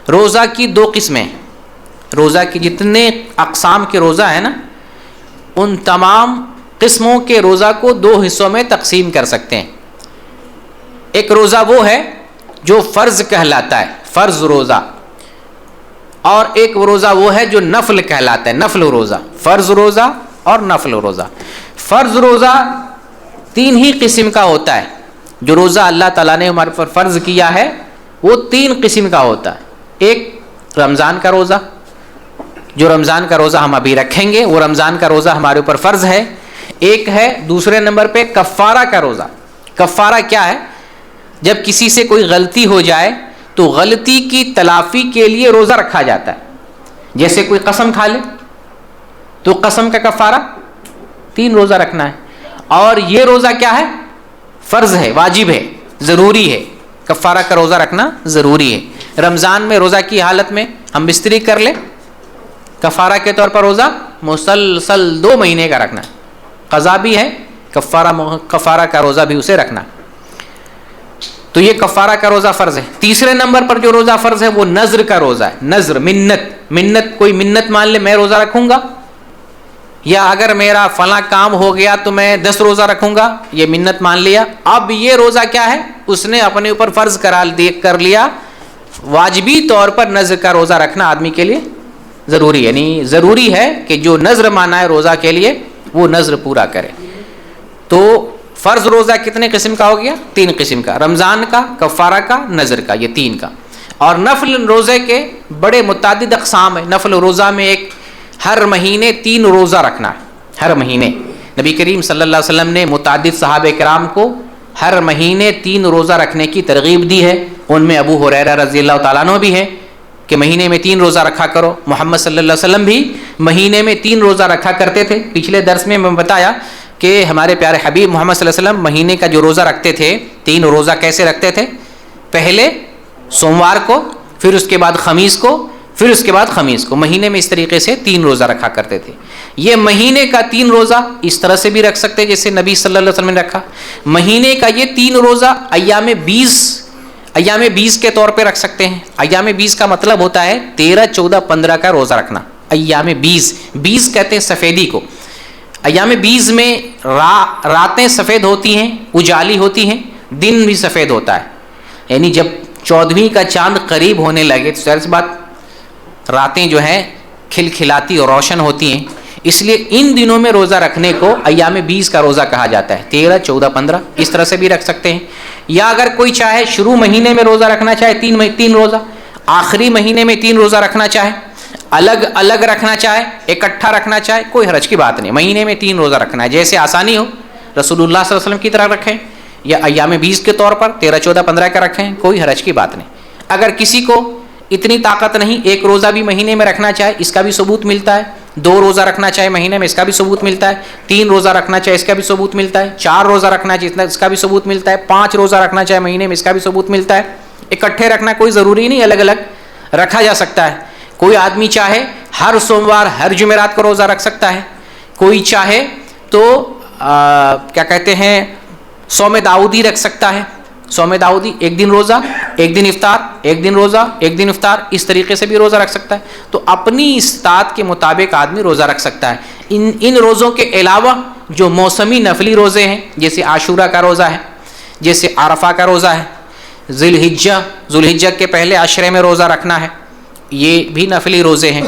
روزہ کی دو قسمیں، روزہ کی جتنے اقسام کے روزہ ہیں نا، ان تمام قسموں کے روزہ کو دو حصوں میں تقسیم کر سکتے ہیں۔ ایک روزہ وہ ہے جو فرض کہلاتا ہے، فرض روزہ، اور ایک روزہ وہ ہے جو نفل کہلاتا ہے، نفل روزہ، فرض روزہ اور نفل روزہ۔ فرض روزہ تین ہی قسم کا ہوتا ہے، جو روزہ اللہ تعالیٰ نے ہمارے پر فرض کیا ہے وہ تین قسم کا ہوتا ہے۔ ایک رمضان کا روزہ، جو رمضان کا روزہ ہم ابھی رکھیں گے، وہ رمضان کا روزہ ہمارے اوپر فرض ہے۔ ایک ہے دوسرے نمبر پہ کفارہ کا روزہ۔ کفارہ کیا ہے؟ جب کسی سے کوئی غلطی ہو جائے تو غلطی کی تلافی کے لیے روزہ رکھا جاتا ہے۔ جیسے کوئی قسم کھا لے تو قسم کا کفارہ 3 روزہ رکھنا ہے، اور یہ روزہ کیا ہے؟ فرض ہے، واجب ہے، ضروری ہے۔ کفارہ کا روزہ رکھنا ضروری ہے۔ رمضان میں روزہ کی حالت میں ہم بستری کر لیں، کفارہ کے طور پر روزہ مسلسل 2 مہینے کا رکھنا ہے، قضا بھی ہے، کفارہ کا روزہ بھی اسے رکھنا۔ تو یہ کفارہ کا روزہ فرض ہے۔ تیسرے نمبر پر جو روزہ فرض ہے وہ نذر کا روزہ ہے۔ نذر، منت، کوئی منت مان لے میں روزہ رکھوں گا، یا اگر میرا فلاں کام ہو گیا تو میں 10 روزہ رکھوں گا، یہ منت مان لیا۔ اب یہ روزہ کیا ہے؟ اس نے اپنے اوپر فرض کر لیا، واجبی طور پر نذر کا روزہ رکھنا آدمی کے لیے ضروری ہے، یعنی ضروری ہے کہ جو نذر مانا ہے روزہ کے لیے وہ نذر پورا کرے۔ تو فرض روزہ کتنے قسم کا ہو گیا؟ 3 قسم کا، رمضان کا، کفارہ کا، نذر کا، یہ 3 کا۔ اور نفل روزے کے بڑے متعدد اقسام ہیں۔ نفل روزہ میں ایک ہر مہینے 3 روزہ رکھنا ہے، ہر مہینے۔ نبی کریم صلی اللہ علیہ وسلم نے متعدد صحابہ کرام کو ہر مہینے 3 روزہ رکھنے کی ترغیب دی ہے۔ ان میں ابو ہریرہ رضی اللہ تعالیٰ عنہ بھی ہیں کہ مہینے میں 3 روزہ رکھا کرو۔ محمد صلی اللہ علیہ وسلم بھی مہینے میں 3 روزہ رکھا کرتے تھے۔ پچھلے درس میں بتایا کہ ہمارے پیارے حبیب محمد صلی اللہ علیہ وسلم مہینے کا جو روزہ رکھتے تھے، 3 روزہ کیسے رکھتے تھے؟ پہلے سوموار کو، پھر اس کے بعد خمیس کو، پھر اس کے بعد خمیس کو، مہینے میں اس طریقے سے 3 روزہ رکھا کرتے تھے۔ یہ مہینے کا 3 روزہ اس طرح سے بھی رکھ سکتے جیسے نبی صلی اللہ علیہ وسلم نے رکھا۔ مہینے کا یہ 3 روزہ ایام 20 کے طور پہ رکھ سکتے ہیں۔ ایام 20 کا مطلب ہوتا ہے 13، 14، 15 کا روزہ رکھنا۔ ایام 20 کہتے ہیں سفیدی کو۔ ایام 20 میں راتیں سفید ہوتی ہیں، اجالی ہوتی ہیں، دن بھی سفید ہوتا ہے، یعنی جب 14ویں کا چاند قریب ہونے لگے تو ظاہر سی بات راتیں جو ہیں کھلکھلاتی اور روشن ہوتی ہیں، اس لیے ان دنوں میں روزہ رکھنے کو ایام 20 کا روزہ کہا جاتا ہے۔ 13، 14، 15 اس طرح سے بھی رکھ سکتے ہیں۔ یا اگر کوئی چاہے شروع مہینے میں روزہ رکھنا چاہے 3 روزہ، آخری مہینے میں 3 روزہ رکھنا چاہے، الگ الگ رکھنا چاہے، اکٹھا رکھنا چاہے، کوئی حرج کی بات نہیں، مہینے میں 3 روزہ رکھنا ہے، جیسے آسانی ہو رسول اللہ صلی اللہ علیہ وسلم کی طرح رکھیں، یا ایام 20 کے طور پر 13، 14، 15 کا رکھیں، کوئی حرج کی بات نہیں۔ اگر کسی کو اتنی طاقت نہیں 1 روزہ بھی مہینے میں رکھنا چاہے، اس کا بھی ثبوت ملتا ہے، 2 روزہ رکھنا چاہے مہینے میں، اس کا بھی ثبوت ملتا ہے، 3 روزہ رکھنا چاہے اس کا بھی ثبوت ملتا ہے، 4 روزہ رکھنا چاہے اس کا بھی ثبوت ملتا ہے، 5 روزہ رکھنا چاہے مہینے میں اس کا بھی ثبوت ملتا ہے۔ اکٹھے رکھنا کوئی ضروری نہیں، الگ الگ رکھا جا سکتا ہے۔ کوئی آدمی چاہے ہر سوموار، ہر جمعرات کو روزہ رکھ سکتا ہے، کوئی چاہے تو کیا کہتے ہیں صوم داؤدی رکھ سکتا ہے۔ صوم داؤدی 1 دن روزہ، 1 دن افطار، 1 دن روزہ، 1 دن افطار، اس طریقے سے بھی روزہ رکھ سکتا ہے۔ تو اپنی استطاعت کے مطابق آدمی روزہ رکھ سکتا ہے۔ ان روزوں کے علاوہ جو موسمی نفلی روزے ہیں، جیسے عاشورہ کا روزہ ہے، جیسے عرفہ کا روزہ ہے، ذوالحجہ کے پہلے عشرے میں روزہ رکھنا ہے، یہ بھی نفلی روزے ہیں۔